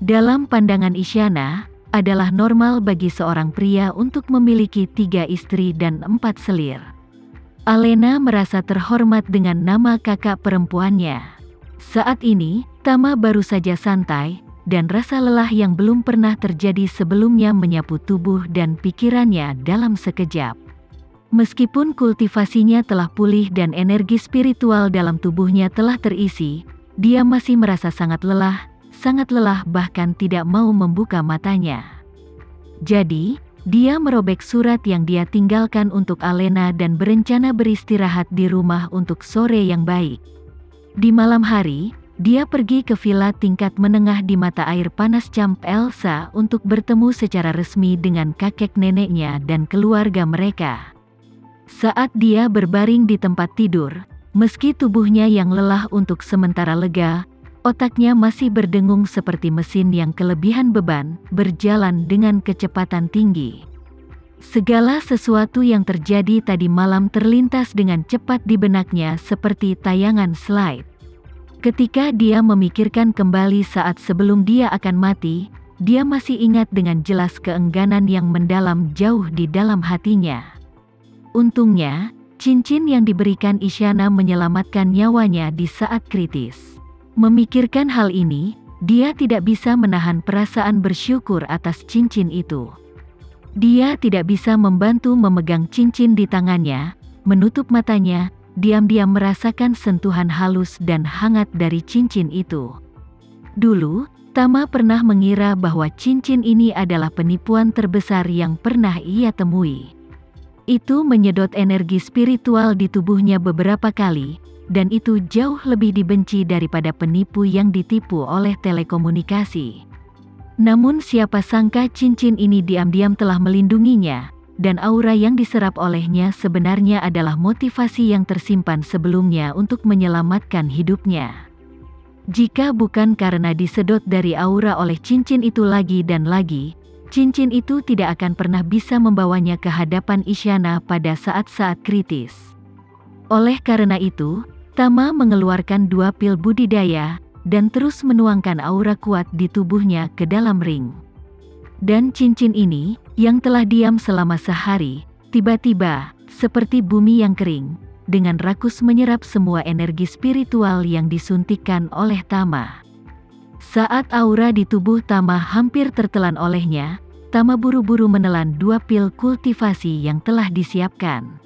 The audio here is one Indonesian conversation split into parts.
Dalam pandangan Isyana, adalah normal bagi seorang pria untuk memiliki 3 istri dan 4 selir. Alena merasa terhormat dengan nama kakak perempuannya. Saat ini, Tama baru saja santai, dan rasa lelah yang belum pernah terjadi sebelumnya menyapu tubuh dan pikirannya dalam sekejap. Meskipun kultivasinya telah pulih dan energi spiritual dalam tubuhnya telah terisi, dia masih merasa sangat lelah bahkan tidak mau membuka matanya. Jadi, dia merobek surat yang dia tinggalkan untuk Alena dan berencana beristirahat di rumah untuk sore yang baik. Di malam hari, dia pergi ke villa tingkat menengah di mata air panas Camp Elsa untuk bertemu secara resmi dengan kakek neneknya dan keluarga mereka. Saat dia berbaring di tempat tidur, meski tubuhnya yang lelah untuk sementara lega, otaknya masih berdengung seperti mesin yang kelebihan beban, berjalan dengan kecepatan tinggi. Segala sesuatu yang terjadi tadi malam terlintas dengan cepat di benaknya seperti tayangan slide. Ketika dia memikirkan kembali saat sebelum dia akan mati, dia masih ingat dengan jelas keengganan yang mendalam jauh di dalam hatinya. Untungnya, cincin yang diberikan Isyana menyelamatkan nyawanya di saat kritis. Memikirkan hal ini, dia tidak bisa menahan perasaan bersyukur atas cincin itu. Dia tidak bisa membantu memegang cincin di tangannya, menutup matanya, diam-diam merasakan sentuhan halus dan hangat dari cincin itu. Dulu, Tama pernah mengira bahwa cincin ini adalah penipuan terbesar yang pernah ia temui. Itu menyedot energi spiritual di tubuhnya beberapa kali, dan itu jauh lebih dibenci daripada penipu yang ditipu oleh telekomunikasi. Namun siapa sangka cincin ini diam-diam telah melindunginya, dan aura yang diserap olehnya sebenarnya adalah motivasi yang tersimpan sebelumnya untuk menyelamatkan hidupnya. Jika bukan karena disedot dari aura oleh cincin itu lagi dan lagi, cincin itu tidak akan pernah bisa membawanya ke hadapan Isyana pada saat-saat kritis. Oleh karena itu, Tama mengeluarkan 2 pil budidaya, dan terus menuangkan aura kuat di tubuhnya ke dalam ring. Dan cincin ini, yang telah diam selama sehari, tiba-tiba, seperti bumi yang kering, dengan rakus menyerap semua energi spiritual yang disuntikkan oleh Tama. Saat aura di tubuh Tama hampir tertelan olehnya, Tama buru-buru menelan 2 pil kultivasi yang telah disiapkan.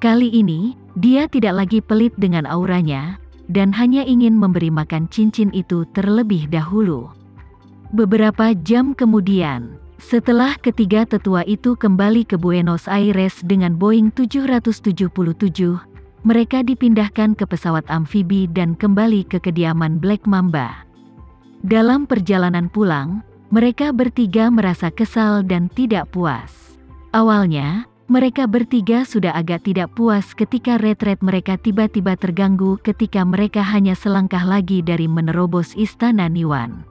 Kali ini, dia tidak lagi pelit dengan auranya, dan hanya ingin memberi makan cincin itu terlebih dahulu. Beberapa jam kemudian, setelah ketiga tetua itu kembali ke Buenos Aires dengan Boeing 777, mereka dipindahkan ke pesawat amfibi dan kembali ke kediaman Black Mamba. Dalam perjalanan pulang, mereka bertiga merasa kesal dan tidak puas. Awalnya, mereka bertiga sudah agak tidak puas ketika retret mereka tiba-tiba terganggu ketika mereka hanya selangkah lagi dari menerobos istana Niwan.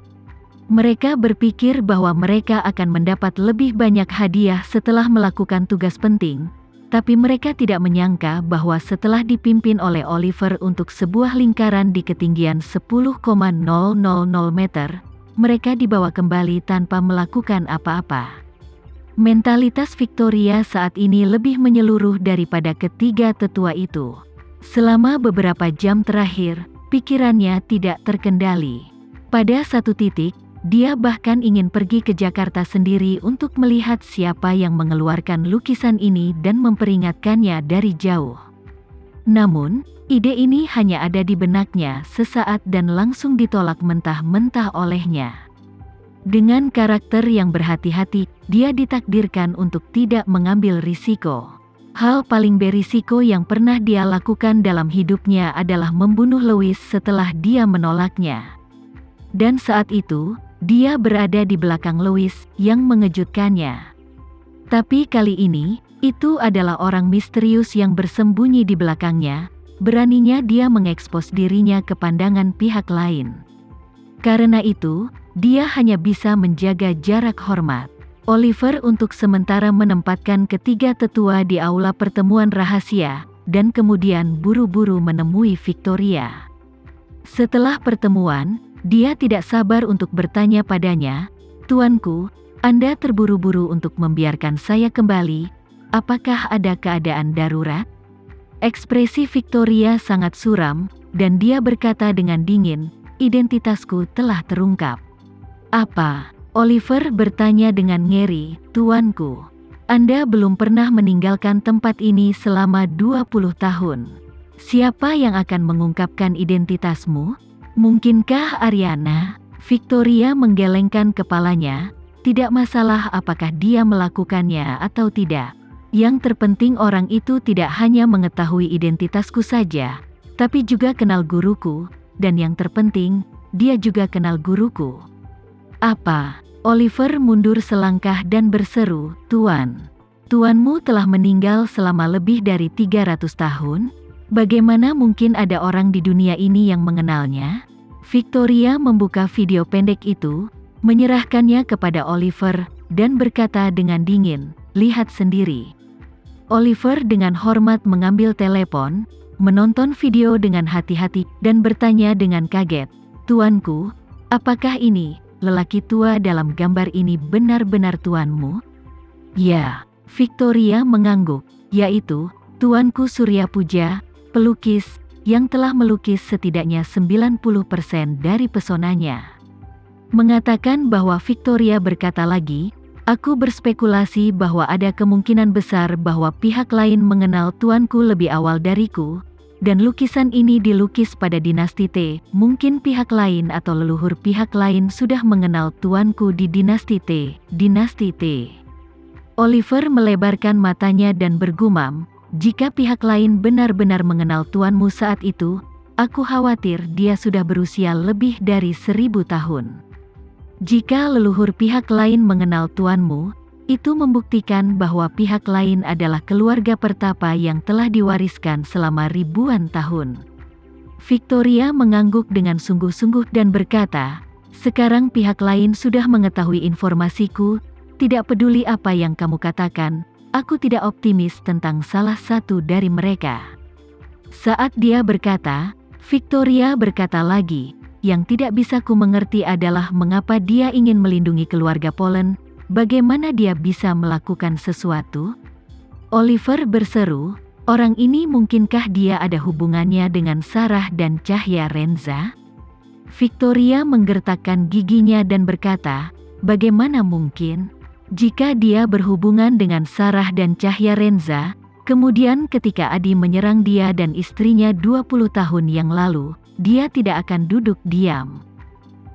Mereka berpikir bahwa mereka akan mendapat lebih banyak hadiah setelah melakukan tugas penting, tapi mereka tidak menyangka bahwa setelah dipimpin oleh Oliver untuk sebuah lingkaran di ketinggian 10,000 meter, mereka dibawa kembali tanpa melakukan apa-apa. Mentalitas Victoria saat ini lebih menyeluruh daripada ketiga tetua itu. Selama beberapa jam terakhir, pikirannya tidak terkendali. Pada satu titik, dia bahkan ingin pergi ke Jakarta sendiri untuk melihat siapa yang mengeluarkan lukisan ini dan memperingatkannya dari jauh. Namun, ide ini hanya ada di benaknya sesaat dan langsung ditolak mentah-mentah olehnya. Dengan karakter yang berhati-hati, dia ditakdirkan untuk tidak mengambil risiko. Hal paling berisiko yang pernah dia lakukan dalam hidupnya adalah membunuh Louis setelah dia menolaknya. Dan saat itu, dia berada di belakang Louis yang mengejutkannya. Tapi kali ini, itu adalah orang misterius yang bersembunyi di belakangnya. Beraninya dia mengekspos dirinya ke pandangan pihak lain. Karena itu, dia hanya bisa menjaga jarak hormat. Oliver untuk sementara menempatkan ketiga tetua di aula pertemuan rahasia, dan kemudian buru-buru menemui Victoria. Setelah pertemuan, Dia tidak sabar untuk bertanya padanya, "Tuanku, Anda terburu-buru untuk membiarkan saya kembali. Apakah ada keadaan darurat?" Ekspresi Victoria sangat suram, dan dia berkata dengan dingin, "Identitasku telah terungkap." "Apa?" Oliver bertanya dengan ngeri. "Tuanku, Anda belum pernah meninggalkan tempat ini selama 20 tahun. Siapa yang akan mengungkapkan identitasmu? Mungkinkah Ariana?" Victoria menggelengkan kepalanya. "Tidak masalah apakah dia melakukannya atau tidak. Yang terpenting orang itu tidak hanya mengetahui identitasku saja, tapi juga kenal guruku, dan yang terpenting, dia juga kenal guruku." "Apa?" Oliver mundur selangkah dan berseru, "Tuan, tuanmu telah meninggal selama lebih dari 300 tahun? Bagaimana mungkin ada orang di dunia ini yang mengenalnya?" Victoria membuka video pendek itu, menyerahkannya kepada Oliver, dan berkata dengan dingin, "Lihat sendiri." Oliver dengan hormat mengambil telepon, menonton video dengan hati-hati, dan bertanya dengan kaget, "Tuanku, apakah ini, lelaki tua dalam gambar ini benar-benar tuanmu?" "Ya." Victoria mengangguk, "Yaitu, Tuanku Surya Puja, pelukis, yang telah melukis setidaknya 90% dari pesonanya." Mengatakan bahwa Victoria berkata lagi, "Aku berspekulasi bahwa ada kemungkinan besar bahwa pihak lain mengenal tuanku lebih awal dariku, dan lukisan ini dilukis pada dinasti T. Mungkin pihak lain atau leluhur pihak lain sudah mengenal tuanku di dinasti T. Dinasti T." Oliver melebarkan matanya dan bergumam, "Jika pihak lain benar-benar mengenal tuanmu saat itu, aku khawatir dia sudah berusia lebih dari 1000 tahun. Jika leluhur pihak lain mengenal tuanmu, itu membuktikan bahwa pihak lain adalah keluarga pertapa yang telah diwariskan selama ribuan tahun." Victoria mengangguk dengan sungguh-sungguh dan berkata, "Sekarang pihak lain sudah mengetahui informasiku, tidak peduli apa yang kamu katakan, aku tidak optimis tentang salah satu dari mereka." Saat dia berkata, Victoria berkata lagi, "Yang tidak bisa ku mengerti adalah mengapa dia ingin melindungi keluarga Polen. Bagaimana dia bisa melakukan sesuatu?" Oliver berseru, "Orang ini mungkinkah dia ada hubungannya dengan Sarah dan Cahya Renza?" Victoria menggertakkan giginya dan berkata, "Bagaimana mungkin? Jika dia berhubungan dengan Sarah dan Cahya Renza, kemudian ketika Adi menyerang dia dan istrinya 20 tahun yang lalu, dia tidak akan duduk diam."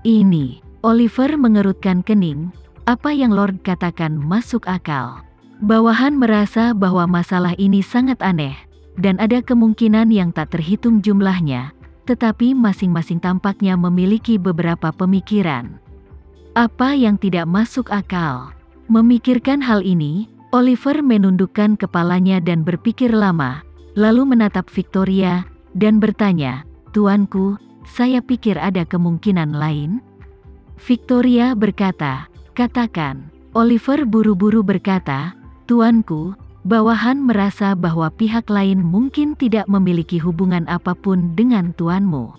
"Ini," Oliver mengerutkan kening, "apa yang Lord katakan masuk akal." Bawahan merasa bahwa masalah ini sangat aneh, dan ada kemungkinan yang tak terhitung jumlahnya, tetapi masing-masing tampaknya memiliki beberapa pemikiran. Apa yang tidak masuk akal? Memikirkan hal ini, Oliver menundukkan kepalanya dan berpikir lama, lalu menatap Victoria, dan bertanya, "Tuanku, saya pikir ada kemungkinan lain." Victoria berkata, "Katakan." Oliver buru-buru berkata, "Tuanku, bawahan merasa bahwa pihak lain mungkin tidak memiliki hubungan apapun dengan tuanmu.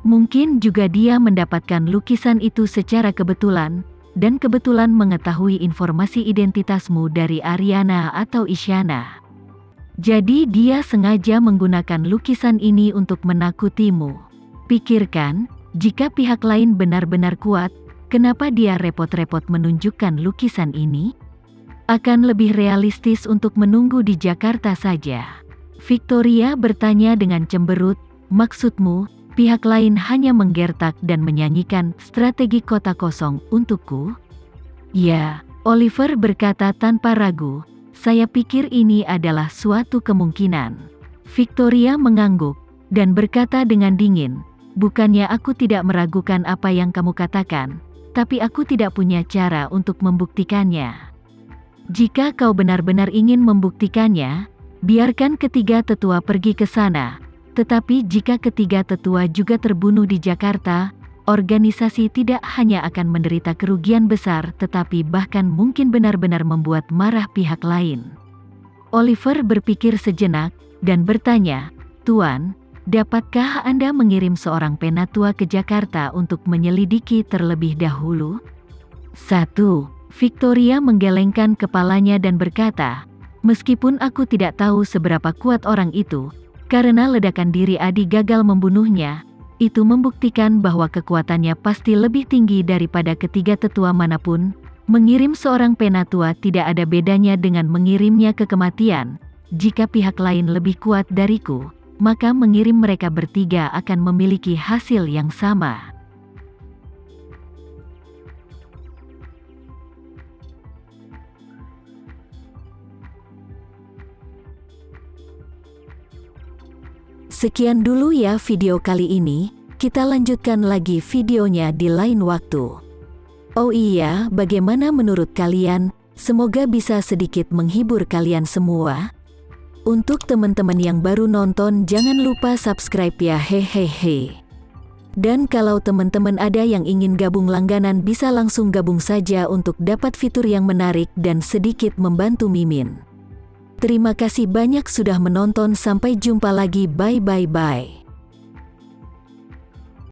Mungkin juga dia mendapatkan lukisan itu secara kebetulan, dan kebetulan mengetahui informasi identitasmu dari Ariana atau Isyana. Jadi dia sengaja menggunakan lukisan ini untuk menakutimu. Pikirkan, jika pihak lain benar-benar kuat, kenapa dia repot-repot menunjukkan lukisan ini? Akan lebih realistis untuk menunggu di Jakarta saja." Victoria bertanya dengan cemberut, "Maksudmu, pihak lain hanya menggertak dan menyanyikan strategi kota kosong untukku?" "Ya," Oliver berkata tanpa ragu, "saya pikir ini adalah suatu kemungkinan." Victoria mengangguk, dan berkata dengan dingin, "Bukannya aku tidak meragukan apa yang kamu katakan, tapi aku tidak punya cara untuk membuktikannya. Jika kau benar-benar ingin membuktikannya, biarkan ketiga tetua pergi ke sana. Tetapi jika ketiga tetua juga terbunuh di Jakarta, organisasi tidak hanya akan menderita kerugian besar tetapi bahkan mungkin benar-benar membuat marah pihak lain." Oliver berpikir sejenak, dan bertanya, "Tuan, Dapatkah Anda mengirim seorang penatua ke Jakarta untuk menyelidiki terlebih dahulu? 1. Victoria menggelengkan kepalanya dan berkata, "Meskipun aku tidak tahu seberapa kuat orang itu, karena ledakan diri Adi gagal membunuhnya, itu membuktikan bahwa kekuatannya pasti lebih tinggi daripada ketiga tetua manapun. Mengirim seorang penatua tidak ada bedanya dengan mengirimnya ke kematian. Jika pihak lain lebih kuat dariku, maka mengirim mereka bertiga akan memiliki hasil yang sama." Sekian dulu ya video kali ini, kita lanjutkan lagi videonya di lain waktu. Oh iya, bagaimana menurut kalian? Semoga bisa sedikit menghibur kalian semua. Untuk teman-teman yang baru nonton, jangan lupa subscribe ya, hehehe. Dan kalau teman-teman ada yang ingin gabung langganan, bisa langsung gabung saja untuk dapat fitur yang menarik dan sedikit membantu Mimin. Terima kasih banyak sudah menonton, sampai jumpa lagi, bye bye bye.